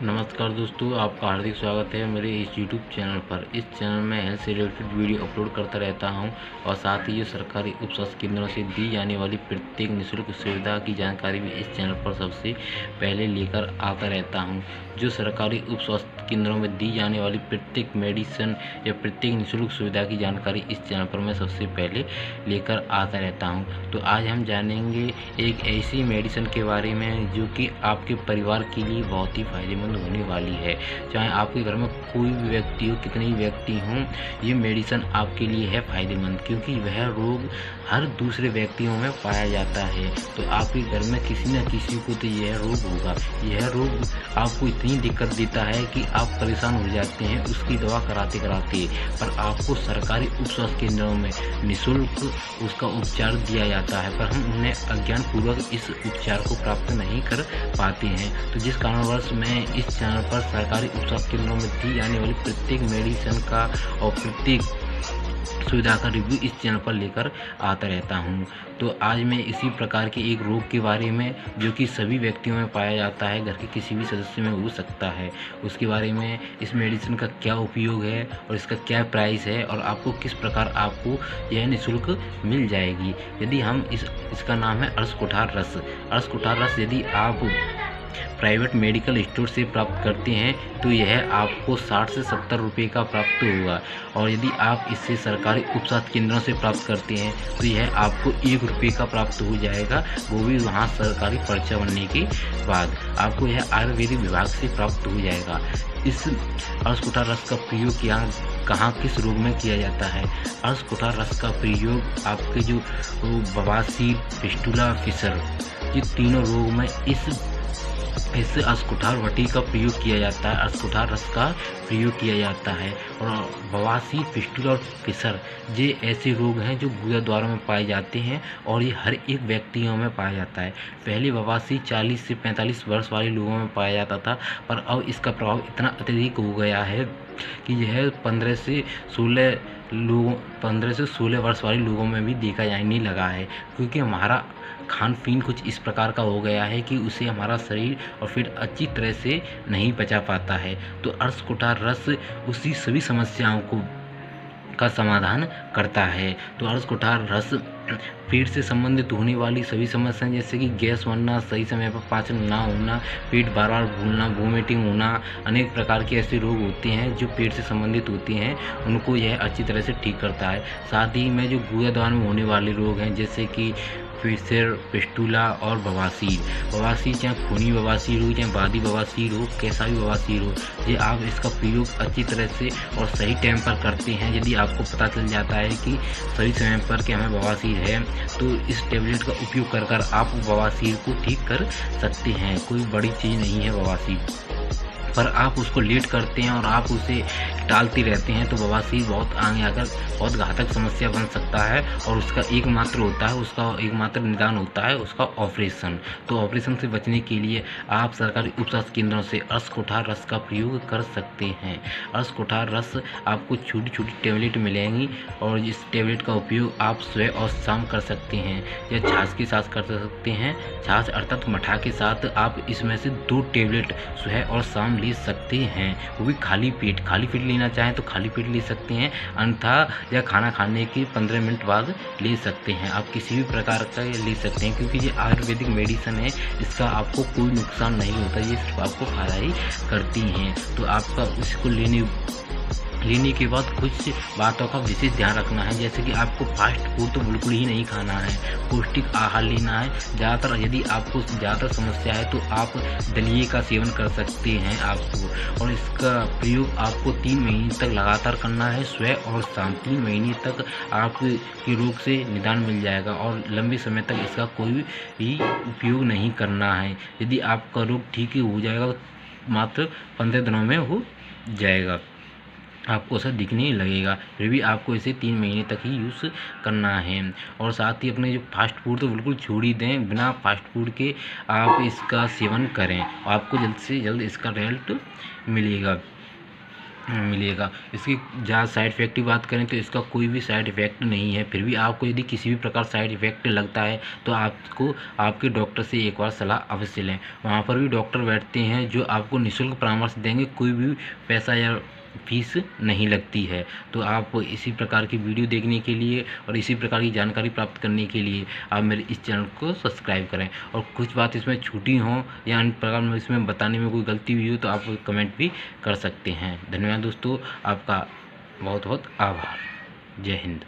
नमस्कार दोस्तों, आपका हार्दिक स्वागत है मेरे इस यूट्यूब चैनल पर। इस चैनल में हेल्थ से रिलेटेड वीडियो अपलोड करता रहता हूं और साथ ही जो सरकारी उप स्वास्थ्य केंद्रों से दी जाने वाली प्रत्येक निःशुल्क सुविधा की जानकारी भी इस चैनल पर सबसे पहले लेकर आता रहता हूं। जो सरकारी उप स्वास्थ्य केंद्रों में दी जाने वाली प्रत्येक मेडिसिन या प्रत्येक निःशुल्क सुविधा की जानकारी इस चैनल पर मैं सबसे पहले लेकर आता रहता हूँ। तो आज हम जानेंगे एक ऐसी मेडिसिन के बारे में जो कि आपके परिवार के लिए बहुत ही फायदेमंद होने वाली है। चाहे आपके घर में कोई भी व्यक्ति हो, कितने ही व्यक्ति हों, ये मेडिसिन आपके लिए है फायदेमंद, क्योंकि वह रोग हर दूसरे व्यक्तियों में पाया जाता है। तो आपके घर में किसी न किसी को तो यह रोग होगा। यह रोग आपको इतनी दिक्कत देता है कि आप परेशान हो जाते हैं उसकी दवा कराते कराते, पर आपको सरकारी उप स्वास्थ्य केंद्रों में निःशुल्क उसका उपचार दिया जाता है, पर हम उन्हें अज्ञानपूर्वक इस उपचार को प्राप्त नहीं कर पाते हैं। तो जिस कारणवश मैं इस चैनल पर सरकारी उप स्वास्थ्य केंद्रों में दी जाने वाली प्रत्येक मेडिसिन का और प्रत्येक सुविधा का रिव्यू इस चैनल पर लेकर आता रहता हूं। तो आज मैं इसी प्रकार के एक रोग के बारे में, जो कि सभी व्यक्तियों में पाया जाता है, घर के किसी भी सदस्य में हो सकता है, उसके बारे में, इस मेडिसिन का क्या उपयोग है और इसका क्या प्राइस है और आपको किस प्रकार आपको यह निःशुल्क मिल जाएगी। यदि हम इसका नाम है अर्शकुठार रस। अर्शकुठार रस यदि आप प्राइवेट मेडिकल स्टोर से प्राप्त करते हैं तो यह आपको 60 से 70 रुपये का प्राप्त होगा, और यदि आप इसे सरकारी उप स्वास्थ्य केंद्रों से प्राप्त करते हैं तो यह आपको 1 रुपये का प्राप्त हो जाएगा, वो भी वहाँ सरकारी पर्चा बनने के बाद। आपको यह आयुर्वेदिक विभाग से प्राप्त हो जाएगा। इस अर्शकुठार रस का प्रयोग कहाँ किस रोग में किया जाता है। अर्शकुठार रस का प्रयोग आपके जो बवासीर, फिस्टुला, फिशर, ये तीनों रोग में इस अर्शकुठार वटी का प्रयोग किया जाता है। अर्शकुठार रस का प्रयोग किया जाता है। और बवासीर, फिस्टुला और फिशर ये ऐसे रोग हैं जो गुदा द्वारों में पाए जाते हैं और ये हर एक व्यक्तियों में पाया जाता है। पहले बवासीर 40 से 45 वर्ष वाले लोगों में पाया जाता था, पर अब इसका प्रभाव इतना अत्यधिक हो गया है कि यह 15 से 16 वर्ष वाले लोगों में भी देखा जाने लगा है, क्योंकि हमारा खान पीन कुछ इस प्रकार का हो गया है कि उसे हमारा शरीर और फिर अच्छी तरह से नहीं पचा पाता है। तो अर्शकुठार रस उसी सभी समस्याओं का समाधान करता है। तो अर्शकुठार रस पेट से संबंधित होने वाली सभी समस्याएं, जैसे कि गैस बनना, सही समय पर पाचन ना होना, पेट बार बार फूलना, वोमिटिंग होना, अनेक प्रकार के ऐसे रोग होते हैं जो पेट से संबंधित होते हैं, उनको यह अच्छी तरह से ठीक करता है। साथ ही में जो गुदा द्वार में होने वाले रोग हैं, जैसे कि फिशर, फिस्टुला और बवासीर चाहे खूनी बवासीर हो, चाहे बादी बवासीर हो, कैसा भी बवासीर हो, ये आप इसका प्रयोग अच्छी तरह से और सही टाइम पर करते हैं। यदि आपको पता चल जाता है कि सही समय पर कि हमें बवासीर है, तो इस टेबलेट का उपयोग कर आप बवासीर को ठीक कर सकते हैं। कोई बड़ी चीज़ नहीं है बवासीर, पर आप उसको लेट करते हैं और आप उसे टालते रहते हैं तो बवासीर बहुत आगे आकर बहुत घातक समस्या बन सकता है, और उसका एकमात्र निदान होता है उसका ऑपरेशन। तो ऑपरेशन से बचने के लिए आप सरकारी उप स्वास्थ्य केंद्रों से अर्शकुठार रस का प्रयोग कर सकते हैं। अर्शकुठार रस आपको छोटी छोटी टेबलेट मिलेंगी, और इस टेबलेट का उपयोग आप सुबह और शाम कर सकते हैं या छाछ के साथ कर सकते हैं। छाछ अर्थात मठा के साथ आप इसमें से 2 टेबलेट सुबह और शाम ले सकते हैं, वो भी खाली पेट लेना चाहें तो खाली पेट ले सकते हैं, अन्यथा या खाना खाने के 15 मिनट बाद ले सकते हैं। आप किसी भी प्रकार का ले सकते हैं, क्योंकि ये आयुर्वेदिक मेडिसिन है, इसका आपको कोई नुकसान नहीं होता, ये सिर्फ आपको फायदा ही करती हैं। तो आपका उसको लेने के बाद कुछ बातों का विशेष ध्यान रखना है, जैसे कि आपको फास्ट फूड तो बिल्कुल ही नहीं खाना है, पौष्टिक आहार लेना है। यदि आपको ज़्यादातर समस्या है तो आप दलिए का सेवन कर सकते हैं आपको, और इसका प्रयोग आपको 3 महीने तक लगातार करना है, सुबह और शाम। 3 महीने तक आपके रोग से निदान मिल जाएगा, और लंबे समय तक इसका कोई भी उपयोग नहीं करना है। यदि आपका रोग ठीक हो जाएगा तो मात्र 15 दिनों में हो जाएगा, आपको असर दिखने ही लगेगा। फिर भी आपको इसे 3 महीने तक ही यूज़ करना है। और साथ ही अपने जो फास्ट फूड तो बिल्कुल छोड़ ही दें, बिना फास्ट फूड के आप इसका सेवन करें, आपको जल्द से जल्द इसका रिजल्ट मिलेगा। मिलेगा। इसकी ज़्यादा साइड इफ़ेक्ट की बात करें तो इसका कोई भी साइड इफ़ेक्ट नहीं है। फिर भी आपको यदि किसी भी प्रकार साइड इफ़ेक्ट लगता है तो आपको आपके डॉक्टर से एक बार सलाह अवश्य लें। वहाँ पर भी डॉक्टर बैठते हैं जो आपको निःशुल्क परामर्श देंगे, कोई भी पैसा या फीस नहीं लगती है। तो आप इसी प्रकार की वीडियो देखने के लिए और इसी प्रकार की जानकारी प्राप्त करने के लिए आप मेरे इस चैनल को सब्सक्राइब करें। और कुछ बात इसमें छूटी हो या अन्य प्रकार में इसमें बताने में कोई गलती हुई हो तो आप कमेंट भी कर सकते हैं। धन्यवाद दोस्तों, आपका बहुत बहुत आभार। जय हिंद।